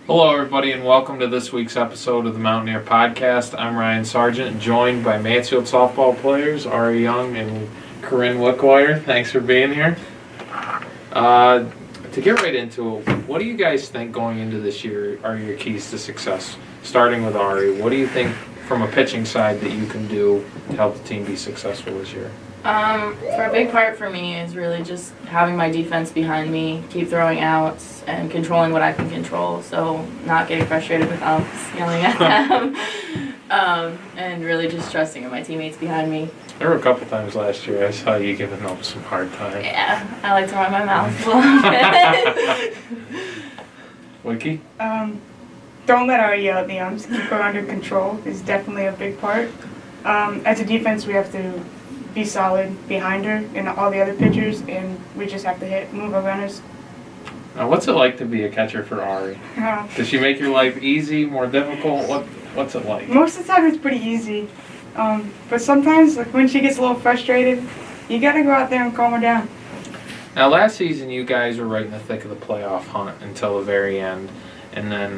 Hello, everybody, and welcome to this week's episode of the Mountaineer Podcast. I'm Ryan Sargent, joined by Mansfield softball players Ari Young and Koryn Wickwire. Thanks for being here. To get right into it, what do you guys think going into this year are your keys to success? Starting with Ari, what do you think from a pitching side that you can do to help the team be successful this year? For a big part for me is really just having my defense behind me, keep throwing outs, and controlling what I can control. So not getting frustrated with umps, yelling at them, and really just trusting in my teammates behind me. There were a couple times last year I saw you giving them some hard time. Yeah, I like to run my mouth a little bit. Wiki? Don't let her yell at the umps. Keep her under control is definitely a big part. As a defense, we have to be solid behind her and all the other pitchers, and we just have to move our runners. Now, what's it like to be a catcher for Ari? Does she make your life easy, more difficult? What's it like? Most of the time, it's pretty easy. But sometimes, like when she gets a little frustrated, you gotta go out there and calm her down. Now, last season, you guys were right in the thick of the playoff hunt until the very end, and then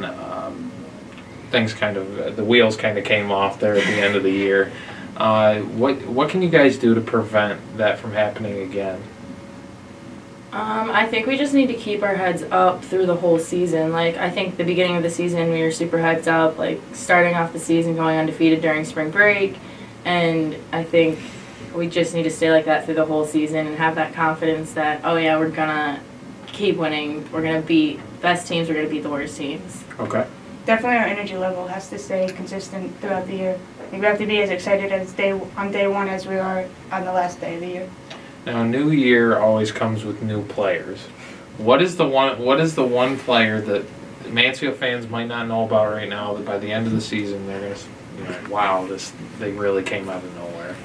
the wheels kind of came off there at the end of the year. What can you guys do to prevent that from happening again? I think we just need to keep our heads up through the whole season. Like, I think the beginning of the season we were super heads up, like starting off the season going undefeated during spring break, and I think we just need to stay like that through the whole season and have that confidence that, oh yeah, we're gonna keep winning, we're gonna beat best teams, we're gonna beat the worst teams. Okay. Definitely our energy level has to stay consistent throughout the year. We have to be as excited on day one as we are on the last day of the year. Now, a new year always comes with new players. What is the one player that Mansfield fans might not know about right now that by the end of the season they're gonna, wow, they really came out of nowhere?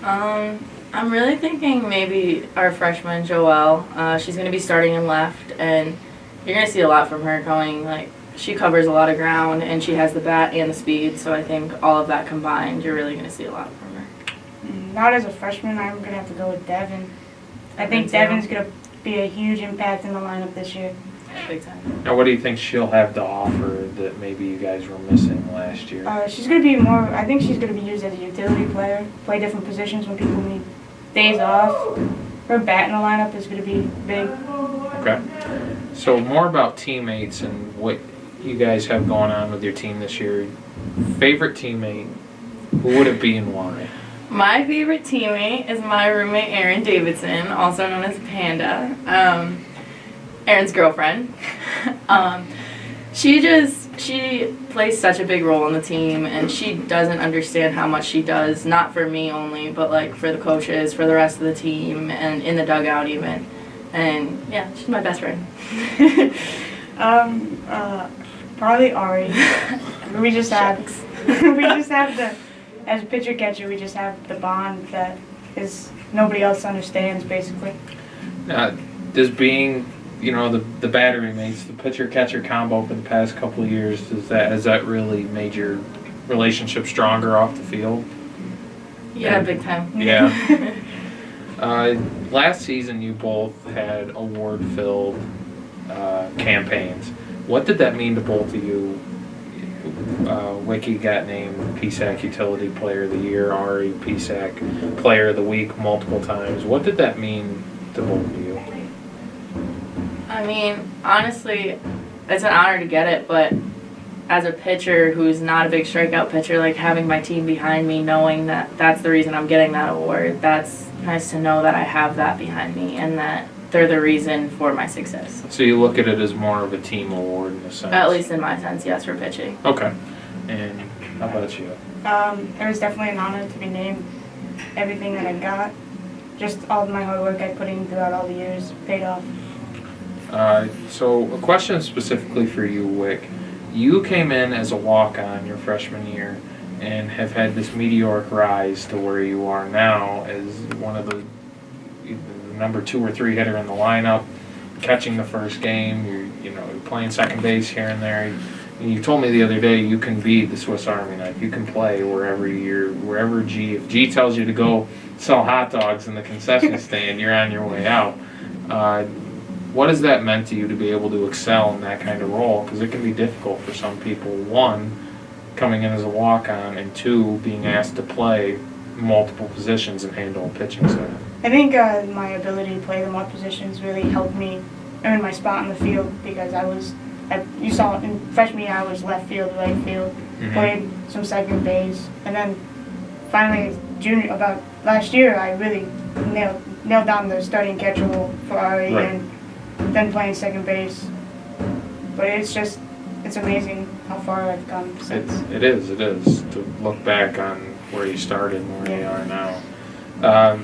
I'm really thinking maybe our freshman Joelle. She's gonna be starting in left, and you're gonna see a lot from her going like. She covers a lot of ground, and she has the bat and the speed, so I think all of that combined, you're really going to see a lot from her. Not as a freshman, I'm going to have to go with Devin. I think Devin's going to be a huge impact in the lineup this year. Big time. Now, what do you think she'll have to offer that maybe you guys were missing last year? She's going to be I think she's going to be used as a utility player, play different positions when people need days off. Her bat in the lineup is going to be big. Okay. So more about teammates and what you guys have going on with your team this year. Favorite teammate, who would it be and why? My favorite teammate is my roommate Erin Davidson, also known as Panda. Erin's girlfriend. She plays such a big role in the team, and she doesn't understand how much she does, not for me only, but like for the coaches, for the rest of the team, and in the dugout even. And yeah, she's my best friend. Probably Ari. we just have as a pitcher catcher, we just have the bond that is nobody else understands basically. Does being, the battery mates, the pitcher catcher combo for the past couple of years, has that really made your relationship stronger off the field? Yeah, big time. Yeah. Last season you both had award-filled campaigns. What did that mean to both of you? Wiki got named PSAC Utility Player of the Year, Ari PSAC Player of the Week multiple times. What did that mean to both of you? I mean, honestly, it's an honor to get it, but as a pitcher who's not a big strikeout pitcher, like having my team behind me, knowing that that's the reason I'm getting that award, that's nice to know that I have that behind me and that they're the reason for my success. So you look at it as more of a team award in a sense? At least in my sense, yes, for pitching. Okay. And how about you? It was definitely an honor to be named. Everything that I got, just all of my hard work I put in throughout all the years paid off. So a question specifically for you, Wick. You came in as a walk-on your freshman year and have had this meteoric rise to where you are now as one of the number 2 or 3 hitter in the lineup, catching the first game. You're playing second base here and there. And you told me the other day you can be the Swiss Army knife. You can play if G tells you to go sell hot dogs in the concession stand, you're on your way out. what has that meant to you to be able to excel in that kind of role? Because it can be difficult for some people. One, coming in as a walk-on, and two, being asked to play multiple positions and handle a pitching staff. I think my ability to play the multiple positions really helped me earn my spot in the field because you saw in freshman year I was left field, right field, played some second base, and then finally about last year I really nailed down the starting catcher role for RE and then playing second base. But it's amazing how far I've come since. It is to look back on where you started and where you are now.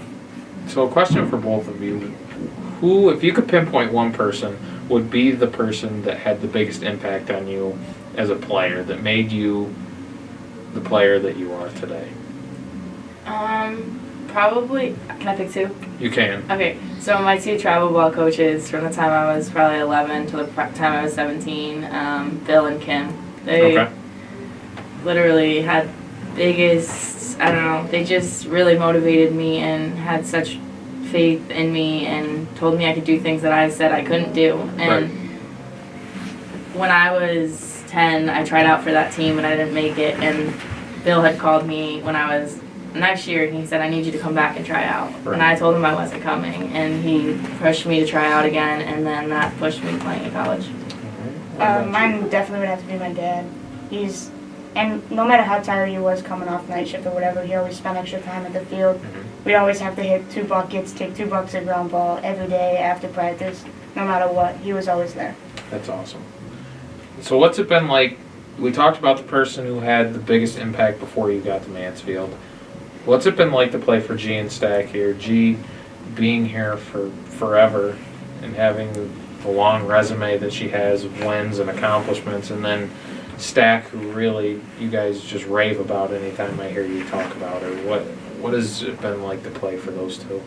So a question for both of you. Who, if you could pinpoint one person, would be the person that had the biggest impact on you as a player, that made you the player that you are today? Probably, can I pick two? You can. Okay, so my two travel ball coaches from the time I was probably 11 to the time I was 17, Bill and Kim. They literally had biggest, I don't know, they just really motivated me and had such faith in me and told me I could do things that I said I couldn't do. And when I was 10, I tried out for that team and I didn't make it. And Bill had called me when I was next year and he said, I need you to come back and try out. And I told him I wasn't coming. And he pushed me to try out again, and then that pushed me playing in college. Mine definitely would have to be my dad. And no matter how tired he was coming off night shift or whatever, he always spent extra time at the field. We always have to hit 2 buckets, take 2 buckets of ground ball every day after practice, no matter what. He was always there. That's awesome. So what's it been like? We talked about the person who had the biggest impact before you got to Mansfield. What's it been like to play for G and Stack here? G being here for forever and having the long resume that she has of wins and accomplishments, and then Stack, who really you guys just rave about anytime I hear you talk about her. What has it been like to play for those two?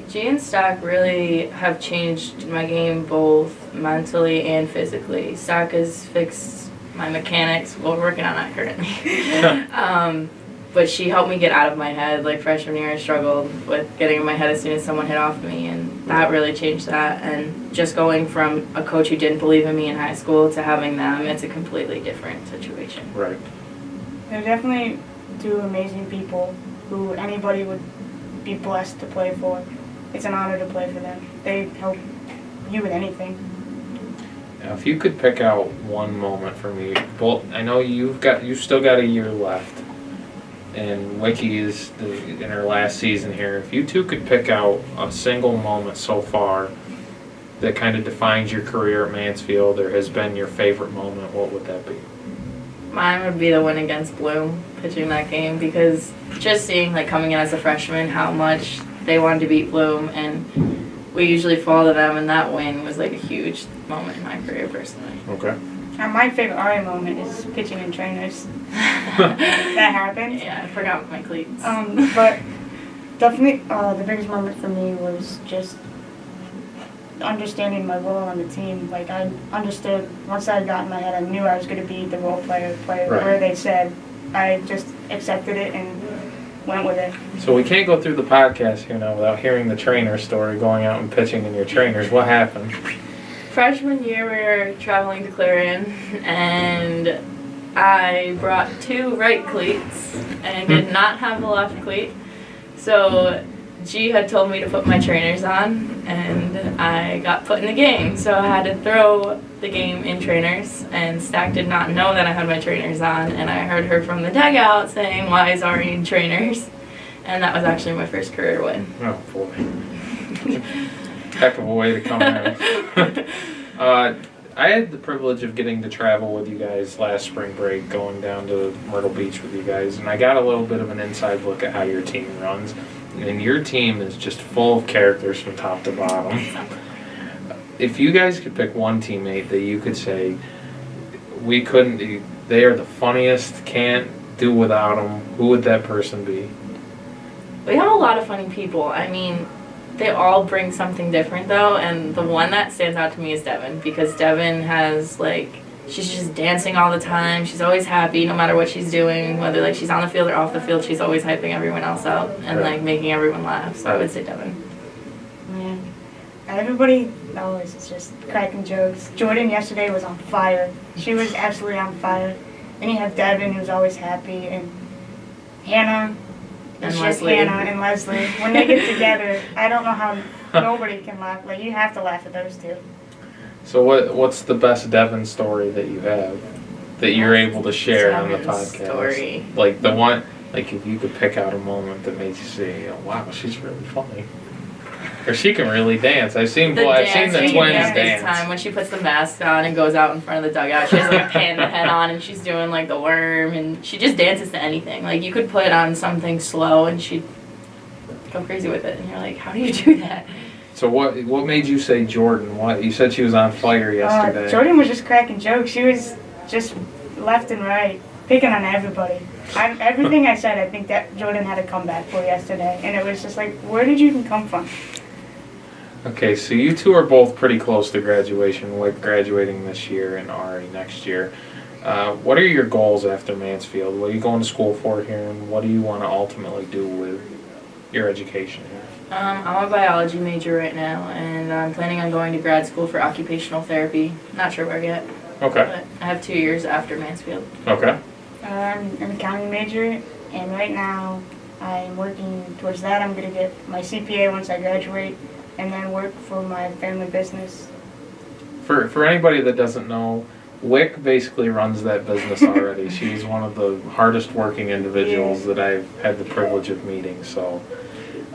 G and Stack really have changed my game both mentally and physically. Stack has fixed my mechanics. Well, we're working on that currently. But she helped me get out of my head. Like freshman year, I struggled with getting in my head as soon as someone hit off me, and that really changed that. And just going from a coach who didn't believe in me in high school to having them, it's a completely different situation. Right. They're definitely two amazing people who anybody would be blessed to play for. It's an honor to play for them. They help you with anything. Now, if you could pick out one moment for me, both, I know you've still got a year left, and Wickie is in her last season here. If you two could pick out a single moment so far that kind of defines your career at Mansfield or has been your favorite moment, what would that be? Mine would be the win against Bloom, pitching that game, because just seeing, like, coming in as a freshman, how much they wanted to beat Bloom, and we usually fall to them, and that win was, like, a huge moment in my career, personally. Okay. My favorite RA moment is pitching in trainers. That happened. Yeah, I forgot my cleats. But definitely the biggest moment for me was just understanding my role on the team. Like, I understood, once I got in my head, I knew I was going to be the role player, where they said. I just accepted it and went with it. So we can't go through the podcast here now without hearing the trainer story, going out and pitching in your trainers. What happened? Freshman year, we were traveling to Clarion, and I brought 2 right cleats and did not have the left cleat. So G had told me to put my trainers on, and I got put in the game. So I had to throw the game in trainers, and Stack did not know that I had my trainers on, and I heard her from the dugout saying, "Why is Ari in trainers?" And that was actually my first career win. Oh, boy. Heck of a way to come in. I had the privilege of getting to travel with you guys last spring break, going down to Myrtle Beach with you guys, and I got a little bit of an inside look at how your team runs. And your team is just full of characters from top to bottom. If you guys could pick one teammate that you could say, they are the funniest, can't do without them, who would that person be? We have a lot of funny people. I mean, they all bring something different, though, and the one that stands out to me is Devin, because Devin has, like, she's just dancing all the time. She's always happy no matter what she's doing, whether, like, she's on the field or off the field. She's always hyping everyone else up and, like, making everyone laugh. So I would say Devin. Yeah. Everybody always is just cracking jokes. Jordan yesterday was on fire. She was absolutely on fire. Then you have Devin, who's always happy, and Hannah. It's And just Leslie. Hannah and Leslie. When they get together, I don't know how nobody can laugh. Like, you have to laugh at those two. So what's the best Devin story that you have that you're able to share on the Devin's podcast? story. Like the one, like if you could pick out a moment that made you say, "Oh, wow, she's really funny," or she can really dance. I've seen the dancing twins is big dance. time when she puts the mask on and goes out in front of the dugout. She has like a panda head on and she's doing like the worm and she just dances to anything. Like you could put on something slow and she'd go crazy with it. And you're like, how do you do that? So what made you say Jordan? What you said she was on fire yesterday? Jordan was just cracking jokes. She was just left and right, picking on everybody. Everything I said, I think that Jordan had a comeback for yesterday. And it was just like, where did you even come from? Okay, so you two are both pretty close to graduation. Wick graduating this year and Ari next year. What are your goals after Mansfield? What are you going to school for here, and what do you want to ultimately do with your education here? I'm a biology major right now and I'm planning on going to grad school for occupational therapy. Not sure where yet, Okay. but I have 2 years after Mansfield. Okay. I'm an accounting major, and right now I'm working towards that. I'm going to get my CPA once I graduate, and then work for my family business. For anybody that doesn't know, Wick basically runs that business already. She's one of the hardest working individuals that I've had the privilege of meeting. So,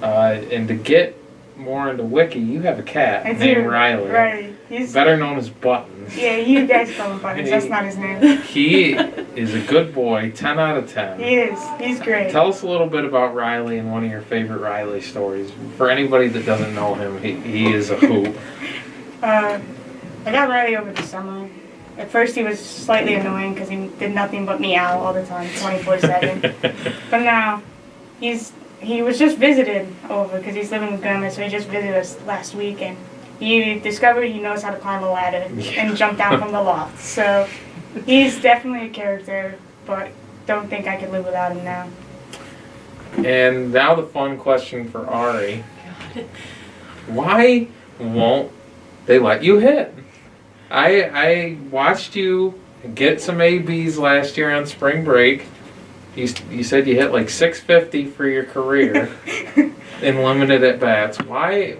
and to get more into Wiki, you have a cat named Riley. Riley. He's Better known as Buttons. Yeah, you guys call him Buttons. That's not his name. He is a good boy, 10 out of 10. He is. He's great. Tell us a little bit about Riley and one of your favorite Riley stories. For anybody that doesn't know him, he is a hoot. I got Riley over the summer. At first he was slightly annoying because he did nothing but meow all the time, 24/7. But now, he was just visited over because he's living with grandma, so he just visited us last week, and he discovered he knows how to climb a ladder and jump down from the loft. So he's definitely a character, but don't think I could live without him now. And now the fun question for Ari. Why won't they let you hit? I watched you get some ABs last year on spring break. You said you hit like 650 for your career in limited at bats. Why?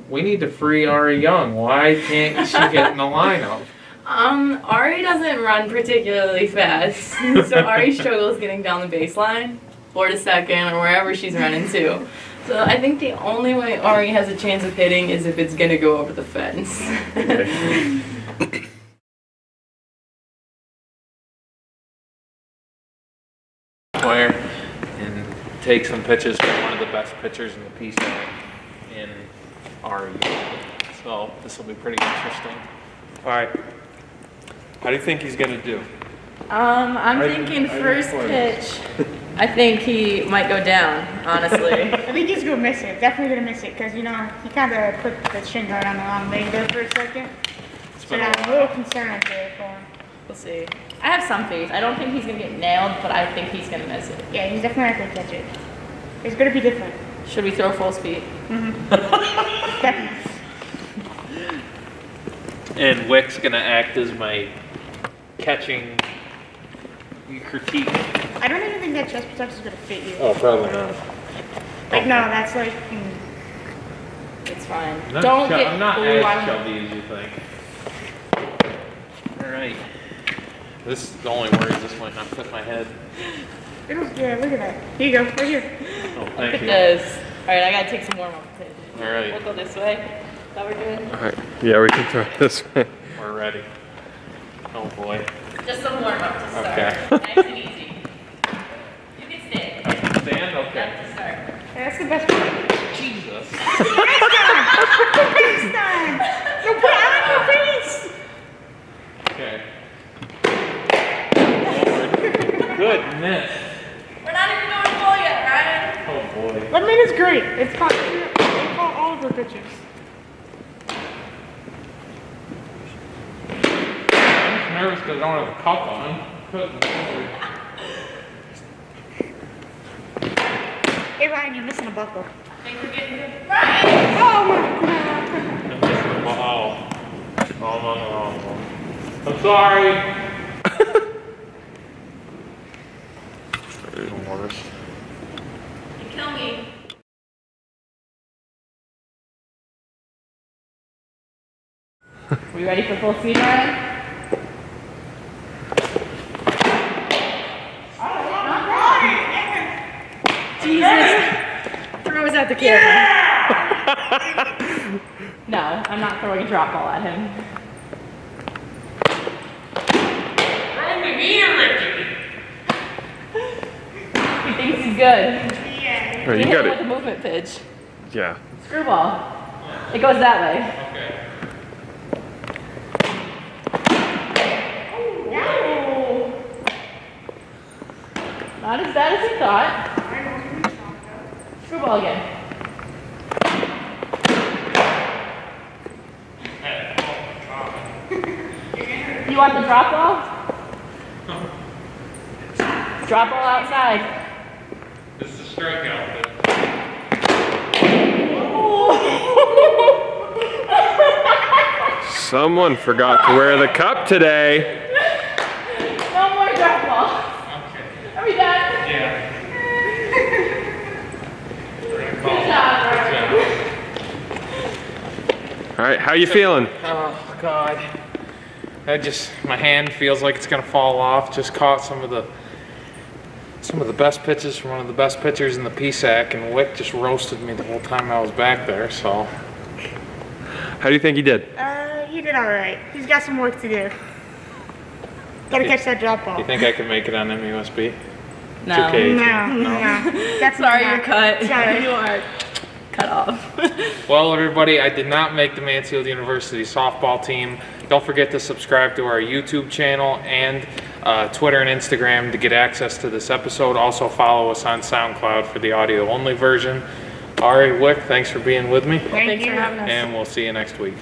We need to free Ari Young. Why can't she get in the lineup? Ari doesn't run particularly fast, so Ari struggles getting down the baseline or to second or wherever she's running to. So I think the only way Ari has a chance of hitting is if it's gonna go over the fence. Okay. And take some pitches from one of the best pitchers in the PSAT in Ari. So this will be pretty interesting. All right. How do you think he's going to do? I'm thinking first pitch. I think he might go down, honestly. I think he's gonna miss it. Definitely gonna miss it because he kind of put the shin guard on the wrong leg there for a second. So I'm a little concerned there for him. We'll see. I have some faith. I don't think he's gonna get nailed, but I think he's gonna miss it. Yeah, he's definitely not gonna catch it. It's gonna be different. Should we throw full speed? Definitely. And Wick's gonna act as my catching critique. I don't even think that chest protector is gonna fit you. Oh, probably not. Like no, that's like. It's fine. I'm Don't get. I'm not Ooh, as I'm- chubby as you think. All right. This the only worry is this might not fit my head. Yeah, look at that. Here you go, right here. Oh, Look thank at you. this. All right, I gotta take some warm up. All right. We'll go this way. That we're good. All right. Yeah, we can throw it this way. We're ready. Oh boy. Just some warm up to start. Okay. Nice and easy. You can stay. Stand? Okay. That's the start. Yeah, that's the best part. Jesus. Face time! No, put it on your face! Okay. Goodness. We're not even going full yet, Ryan. Oh boy. 1 minute's great. It's fun. They call all of our pitches. I'm just nervous because I don't have a cup on. Couldn't afford. Hey Ryan, you're missing a buckle. I think we're getting good. Ryan! Oh my god! I'm missing a ball. Oh, no. I'm sorry. You kill me. We ready for full speed, Ryan? Jesus! Throw us at the camera. No, I'm not throwing a drop ball at him. Throw me here, Ricky. He thinks he's good. Oh, you Hit got him with a it. movement pitch. Yeah. Screwball. It goes that way. Okay. Not as bad as he thought. Screwball again. You want the drop ball? Drop ball outside. This is a strikeout. Someone forgot to wear the cup today. No more drop ball. Okay. Are we done? Yeah. Good job. All right, how you feeling? Oh God. My hand feels like it's gonna fall off. Just caught some of the best pitches from one of the best pitchers in the PSAC, and Wick just roasted me the whole time I was back there. So. How do you think he did? He did all right. He's got some work to do. Gotta catch that drop ball. You think I could make it on MUSB? No. 2K? No. That's Sorry, not. you're cut. Sorry. You are cut off. Well, everybody, I did not make the Mansfield University softball team. Don't forget to subscribe to our YouTube channel and Twitter and Instagram to get access to this episode. Also follow us on SoundCloud for the audio-only version. All right, Wick, thanks for being with me, Thank Thanks you. for having us. and we'll see you next week.